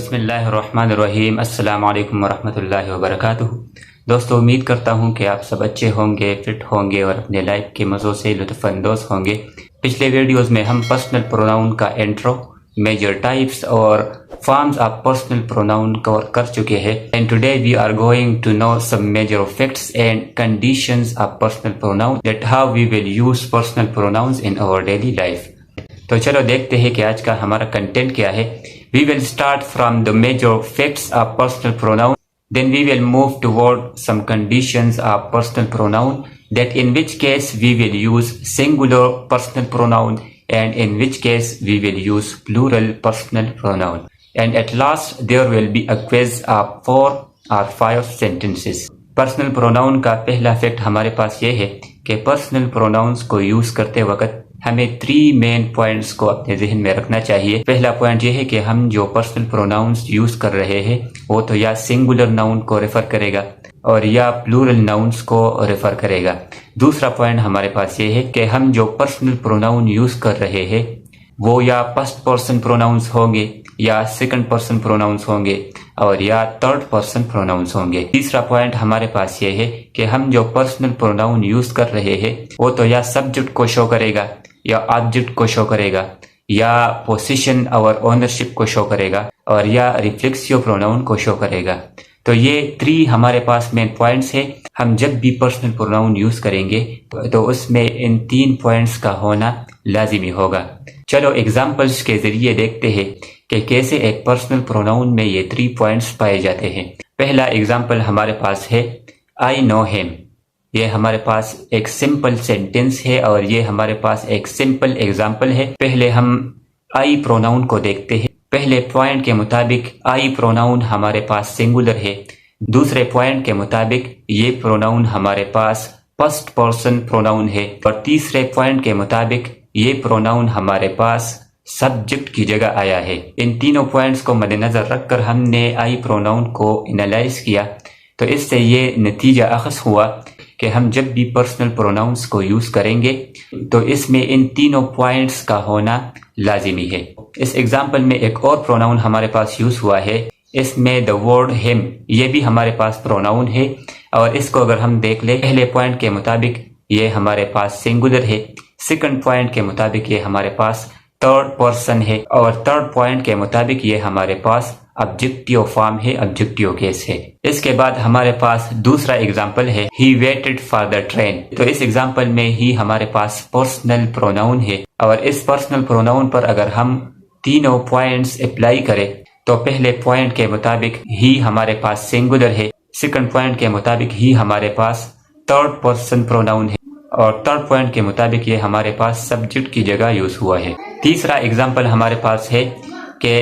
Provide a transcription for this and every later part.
बिस्मिल्लाहिर्रहमानिर्रहीम। अस्सलामु अलैकुम वरहमतुल्लाहि वबरकातुहू। दोस्तों, उम्मीद करता हूँ कि आप सब अच्छे होंगे, फिट होंगे और अपने लाइफ के मज़ों से लुत्फ़अंदोज़ होंगे। पिछले वीडियोज़ में हम पर्सनल प्रोनाउन का इंट्रो, मेजर टाइप्स और forms of personal pronoun cover कर चुके हैं। And today we are going to know some major facts and conditions of personal pronoun, that how we will use personal pronouns in our daily life. तो चलो देखते हैं कि आज का हमारा कंटेंट क्या है। We will start from the major facts of personal pronoun. Then we will move toward some conditions of personal pronoun, that in which case we will use singular personal pronoun and in which case we will use plural personal pronoun. And at last there will be a quiz of 4 or 5 sentences. Personal pronoun का पहला fact हमारे पास ये है कि personal pronouns को use करते वक्त हमें 3 मेन पॉइंट्स को अपने जहन में रखना चाहिए। पहला पॉइंट ये है कि हम जो पर्सनल प्रोनाउंस यूज कर रहे हैं वो तो या सिंगुलर नाउन को रेफर करेगा और या प्लूरल नाउन्स को रेफर करेगा। दूसरा पॉइंट हमारे पास ये है कि हम जो पर्सनल प्रोनाउन यूज कर रहे हैं वो या फर्स्ट पर्सन प्रोनाउंस होंगे या सेकंड पर्सन प्रोनाउंस होंगे और या थर्ड पर्सन प्रोनाउंस होंगे। तीसरा पॉइंट हमारे पास ये है कि हम जो पर्सनल प्रोनाउन यूज कर रहे हैं वो तो या सब्जेक्ट को शो करेगा या ऑब्जेक्ट को शो करेगा या पोजीशन और ओनरशिप को शो करेगा और या रिफ्लेक्सिव प्रोनाउन को शो करेगा। तो ये 3 हमारे पास मेन पॉइंट्स है। हम जब भी पर्सनल प्रोनाउन यूज करेंगे तो उसमें इन 3 पॉइंट्स का होना लाजिमी होगा। चलो एग्जाम्पल्स के जरिए देखते हैं कि कैसे एक पर्सनल प्रोनाउन में ये 3 पॉइंट्स पाए जाते हैं। पहला एग्जाम्पल हमारे पास है आई नो हिम। ये हमारे पास एक सिंपल सेंटेंस है और ये हमारे पास एक सिंपल एग्जाम्पल है। पहले हम आई प्रोनाउन को देखते हैं। पहले पॉइंट के मुताबिक आई प्रोनाउन हमारे पास सिंगुलर है। दूसरे पॉइंट के मुताबिक ये प्रोनाउन हमारे पास फर्स्ट पर्सन प्रोनाउन है और तीसरे पॉइंट के मुताबिक ये प्रोनाउन हमारे पास सब्जेक्ट की जगह आया है। इन तीनों पॉइंट्स को मद्देनजर रखकर हमने आई प्रोनाउन को एनालाइज किया तो इससे ये नतीजा अखज़ हुआ कि हम जब भी पर्सनल प्रोनाउंस को यूज करेंगे तो इसमें इन तीनों पॉइंट्स का होना लाजिमी है। इस एग्जाम्पल में एक और प्रोनाउन हमारे पास यूज हुआ है। इसमें द वर्ड हिम, ये भी हमारे पास प्रोनाउन है और इसको अगर हम देख ले, पहले पॉइंट के मुताबिक ये हमारे पास सिंगुलर है, सेकंड पॉइंट के मुताबिक ये हमारे पास थर्ड पर्सन है और थर्ड पॉइंट के मुताबिक ये हमारे पास ऑब्जेक्टिव फॉर्म है, ऑब्जेक्टिव केस है। इसके बाद हमारे पास दूसरा एग्जाम्पल है he waited for the train. तो इस एग्जाम्पल में ही हमारे पास पर्सनल प्रोनाउन है और इस पर्सनल प्रोनाउन पर अगर हम तीनों पॉइंट्स अप्लाई करें तो पहले पॉइंट के मुताबिक ही हमारे पास सिंगुलर है, सेकंड पॉइंट के मुताबिक ही हमारे पास थर्ड पर्सन प्रोनाउन है और थर्ड पॉइंट के मुताबिक ये हमारे पास सब्जेक्ट की जगह यूज हुआ है। तीसरा एग्जाम्पल हमारे पास है कि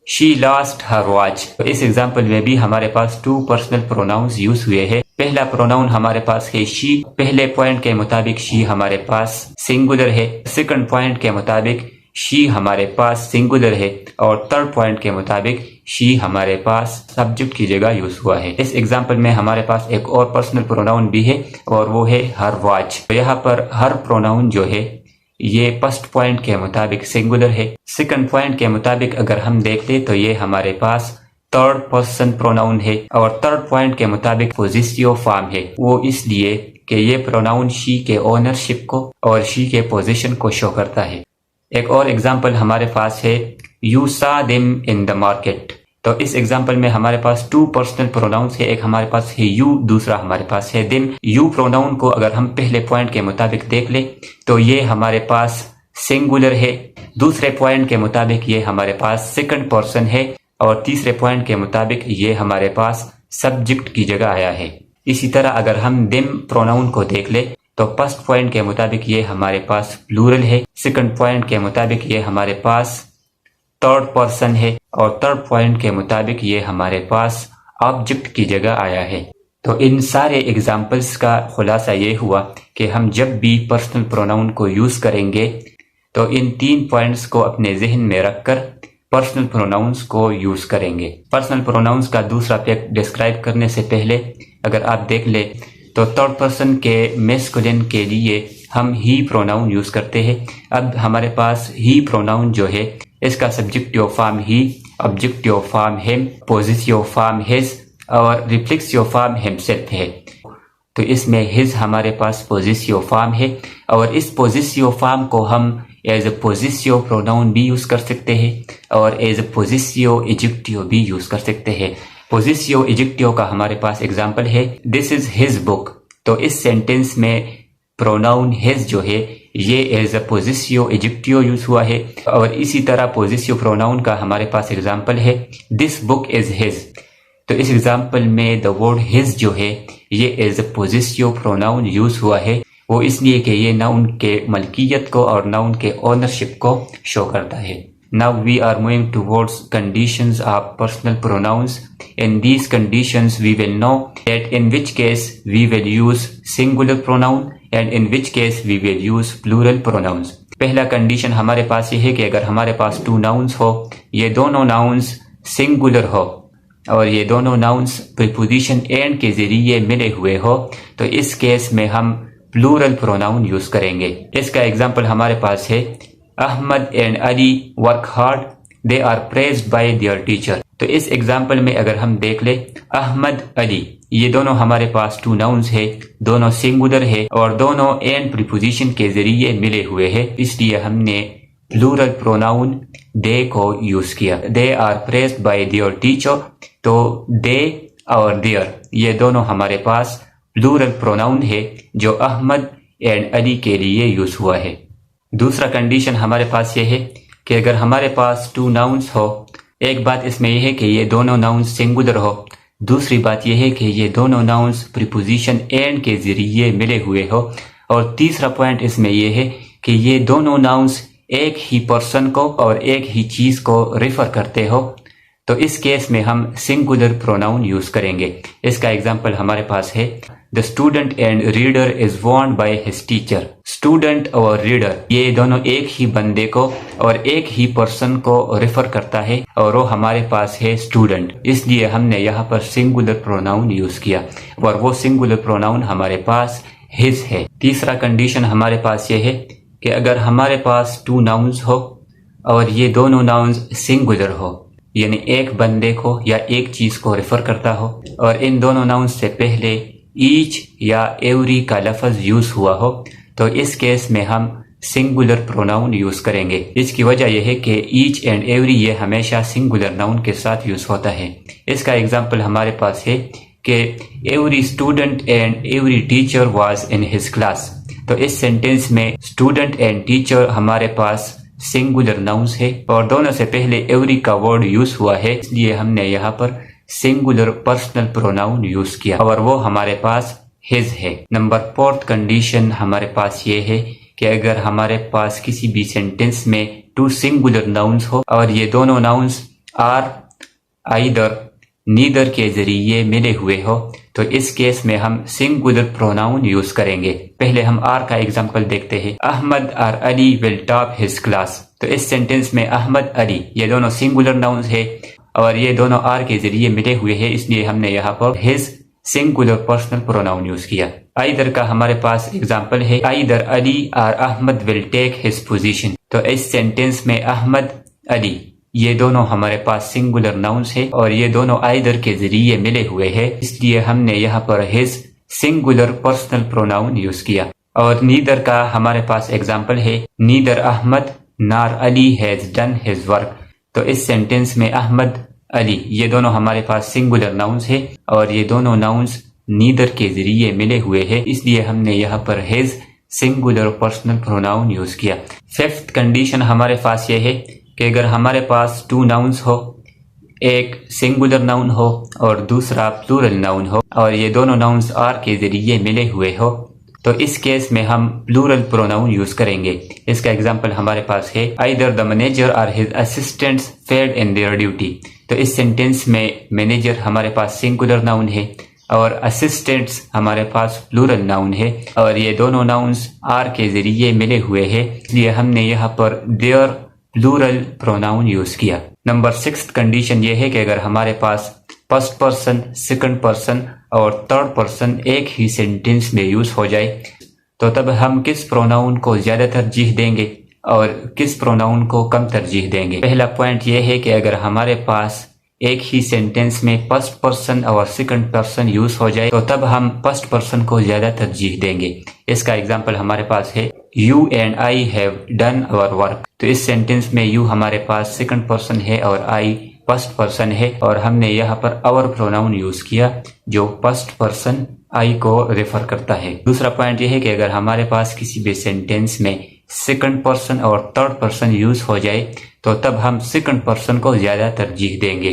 शी लॉस्ट हर वॉच। तो इस एग्जाम्पल में भी हमारे पास 2 पर्सनल प्रोनाउंस यूज हुए हैं। पहला प्रोनाउन हमारे पास है शी। पहले पॉइंट के मुताबिक शी हमारे पास सिंगुलर है, सेकंड पॉइंट के मुताबिक शी हमारे पास सिंगुलर है और थर्ड पॉइंट के मुताबिक शी हमारे पास सब्जेक्ट की जगह यूज हुआ है। इस एग्जाम्पल में हमारे पास एक और पर्सनल प्रोनाउन भी है और वो है हर वॉच। तो यहाँ पर हर प्रोनाउन जो है ये फर्स्ट पॉइंट के मुताबिक सिंगुलर है, सेकंड पॉइंट के मुताबिक अगर हम देख ले तो ये हमारे पास थर्ड पर्सन प्रोनाउन है और थर्ड पॉइंट के मुताबिक पोजेसिव फॉर्म है। वो इसलिए कि ये प्रोनाउन शी के ओनरशिप को और शी के पोजीशन को शो करता है। एक और एग्जाम्पल हमारे पास है यू सा देम इन द मार्केट। तो इस एग्जाम्पल में हमारे पास 2 पर्सनल प्रोनाउंस है। एक हमारे पास है यू, दूसरा हमारे पास है देम। यू प्रोनाउन को अगर हम पहले पॉइंट के मुताबिक देख ले तो ये हमारे पास सिंगुलर है, दूसरे पॉइंट के मुताबिक ये हमारे पास सेकंड पर्सन है और तीसरे पॉइंट के मुताबिक ये हमारे पास सब्जेक्ट की जगह आया है। इसी तरह अगर हम देम प्रोनाउन को देख ले तो फर्स्ट पॉइंट के मुताबिक ये हमारे पास प्लूरल है, सेकंड पॉइंट के मुताबिक ये हमारे पास थर्ड पर्सन है और थर्ड पॉइंट के मुताबिक ये हमारे पास ऑब्जेक्ट की जगह आया है। तो इन सारे एग्जाम्पल्स का खुलासा ये हुआ कि हम जब भी पर्सनल प्रोनाउन को यूज करेंगे तो इन 3 पॉइंट्स को अपने जहन में रखकर पर्सनल प्रोनाउंस को यूज करेंगे। पर्सनल प्रोनाउंस का दूसरा फैक्ट डिस्क्राइब करने से पहले अगर आप देख ले तो थर्ड पर्सन के मैस्कुलिन के लिए हम ही प्रोनाउन यूज करते हैं। अब हमारे पास ही प्रोनाउन जो है इसका सब्जेक्टिव फॉर्म ही objective form him, positive form his और रिफ्लेक्सिव फॉर्म हिमसेल्फ है। तो इसमें हिज हमारे पास पॉजिटिव फॉर्म है और इस पॉजिटिव फॉर्म को हम एज अ पॉजिटिव प्रोनाउन भी यूज कर सकते हैं और एज अ पॉजिटिव एडजेक्टिव भी यूज कर सकते हैं। पॉजिटिव एडजेक्टिव का हमारे पास एग्जांपल है दिस इज हिज बुक। तो इस सेंटेंस में प्रोनाउन हिज जो है ये as a positive adjective use हुआ है और इसी तरह पॉजिटिव प्रोनाउन का हमारे पास एग्जांपल है दिस बुक इज हिज। तो इस एग्जांपल में द वर्ड हिज जो है ये as a positive pronoun use हुआ है, वो इसलिए कि ये नाउन के मलकियत को और नाउन के ओनरशिप को शो करता है। Now we are moving towards conditions of personal pronouns. In these conditions we will know that in which case we will use singular pronoun and in which case we will use plural pronouns. पहला condition हमारे पास ये है कि अगर हमारे पास two nouns हो, ये दोनों नाउन्स सिंगुलर हो और ये दोनों नाउन्स प्रीपोजिशन एंड के जरिए मिले हुए हो, तो इस केस में हम प्लूरल प्रोनाउन यूज करेंगे। इसका एग्जांपल हमारे पास है Ahmed and Ali work hard, they are praised by their teacher. तो इस एग्जांपल में अगर हम देख ले अहमद अली ये दोनों हमारे पास टू नाउन्स है, दोनों सिंगुलर है और दोनों एंड प्रीपोजिशन के जरिए मिले हुए हैं, इसलिए हमने प्लूरल प्रोनाउन दे को यूज किया। They are praised by their teacher, तो दे और देयर ये दोनों हमारे पास प्लूरल प्रोनाउन है जो अहमद एंड अली के लिए यूज हुआ है। दूसरा कंडीशन हमारे पास ये है कि अगर हमारे पास टू नाउन्स हो, एक बात इसमें यह है कि ये दोनों नाउन्स सिंगुलर हो, दूसरी बात यह है कि ये दोनों नाउन्स प्रीपोजिशन एंड के जरिए मिले हुए हो और तीसरा पॉइंट इसमें यह है कि ये दोनों नाउन्स एक ही पर्सन को और एक ही चीज को रेफर करते हो, तो इस केस में हम सिंगुलर प्रोनाउन यूज करेंगे। इसका एग्जांपल हमारे पास है the student and reader is warned by his teacher. Student और रीडर ये दोनों एक ही बंदे को और एक ही पर्सन को रेफर करता है और वो हमारे पास है स्टूडेंट, इसलिए हमने यहाँ पर सिंगुलर प्रोनाउन यूज किया और वो सिंगुलर प्रोनाउन हमारे पास हिज है। तीसरा कंडीशन हमारे पास ये है कि अगर हमारे पास टू नाउन्स हो और ये दोनों नाउन्स सिंगुलर हो, यानी एक बंदे को या एक चीज को रेफर करता हो और इन दोनों नाउन्स से पहले ईच या एवरी का लफ्ज यूज हुआ हो, तो इस केस में हम सिंगुलर प्रोनाउन यूज करेंगे। इसकी वजह यह है कि ईच एंड एवरी ये हमेशा सिंगुलर नाउन के साथ यूज होता है। इसका एग्जांपल हमारे पास है कि every student and every teacher was in his class. तो इस सेंटेंस में स्टूडेंट एंड टीचर हमारे पास सिंगुलर नाउन्स है और दोनों से पहले एवरी का वर्ड यूज हुआ है, इसलिए हमने यहाँ पर सिंगुलर पर्सनल प्रोनाउन यूज किया और वो हमारे पास हिज है। नंबर 4 कंडीशन हमारे पास ये है कि अगर हमारे पास किसी भी सेंटेंस में टू सिंगुलर नाउन्स हो और ये दोनों नाउन्स आर आइदर नीदर के जरिए मिले हुए हो, तो इस केस में हम सिंगुलर प्रोनाउन यूज करेंगे। पहले हम आर का एग्जांपल देखते हैं अहमद और Ali will top his class. तो इस सेंटेंस में अहमद अली ये दोनों सिंगुलर नाउन्स है और ये दोनों आर के जरिए मिले हुए हैं, इसलिए हमने यहाँ पर his singular personal pronoun use किया। आइदर का हमारे पास एग्जांपल है आइदर अली और Ahmed will take his position. तो इस सेंटेंस में अहमद अली ये दोनों हमारे पास सिंगुलर नाउन्स है और ये दोनों आइदर के जरिए मिले हुए हैं, इसलिए हमने यहाँ पर his singular personal pronoun use किया। और नीदर का हमारे पास एग्जांपल है नीदर अहमद नार Ali has done his work. तो इस सेंटेंस में अहमद अली ये दोनों हमारे पास सिंगुलर नाउन्स है और ये दोनों नाउन्स नीदर के जरिए मिले हुए हैं, इसलिए हमने यहाँ पर his singular personal pronoun use किया। 5th कंडीशन हमारे पास ये है कि अगर हमारे पास टू नाउन्स हो, एक सिंगुलर नाउन हो और दूसरा प्लूरल नाउन हो और ये दोनों नाउन्स आर के जरिए मिले हुए हो, तो इस केस में हम प्लूरल प्रोनाउन यूज करेंगे। इसका एग्जांपल हमारे पास है आइदर द मैनेजर और his assistants failed in their duty. तो इस सेंटेंस में मैनेजर हमारे पास सिंगुलर नाउन है और असिस्टेंट्स हमारे पास प्लूरल नाउन है और ये दोनों नाउन्स आर के जरिए मिले हुए हैं, इसलिए हमने यहाँ पर देयर प्लूरल प्रोनाउन यूज किया। नंबर 6 कंडीशन ये है कि अगर हमारे पास फर्स्ट पर्सन, सेकंड पर्सन और थर्ड पर्सन एक ही सेंटेंस में यूज हो जाए, तो तब हम किस प्रोनाउन को ज्यादा तरजीह देंगे? और किस प्रोनाउन को कम तरजीह देंगे। पहला पॉइंट यह है कि अगर हमारे पास एक ही सेंटेंस में फर्स्ट पर्सन और सेकंड पर्सन यूज हो जाए तो तब हम फर्स्ट पर्सन को ज्यादा तरजीह देंगे। इसका एग्जांपल हमारे पास है you and I have done our work. तो इस सेंटेंस में यू हमारे पास सेकंड पर्सन है और आई फर्स्ट पर्सन है और हमने यहाँ पर आवर प्रोनाउन यूज किया जो फर्स्ट पर्सन आई को रेफर करता है। दूसरा पॉइंट यह है कि अगर हमारे पास किसी भी सेंटेंस में सेकंड पर्सन और थर्ड पर्सन यूज हो जाए तो तब हम सेकंड पर्सन को ज्यादा तरजीह देंगे।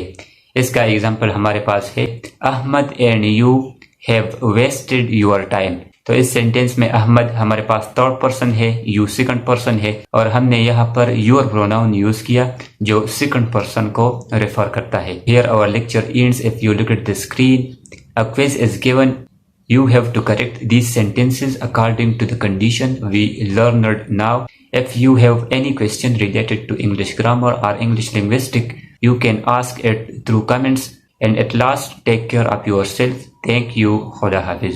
इसका एग्जांपल हमारे पास है Ahmed and you have wasted your time. तो इस सेंटेंस में अहमद हमारे पास थर्ड पर्सन है, यू सेकंड पर्सन है और हमने यहाँ पर योर प्रोनाउन यूज किया जो सेकंड पर्सन को रेफर करता है। Here our lecture ends. If you look at the screen, a quiz is given. You have to correct these sentences according to the condition we learned now. If you have any question related to English grammar or English linguistic, you can ask it through comments. And at last, take care of yourself. Thank you. Khuda Hafiz.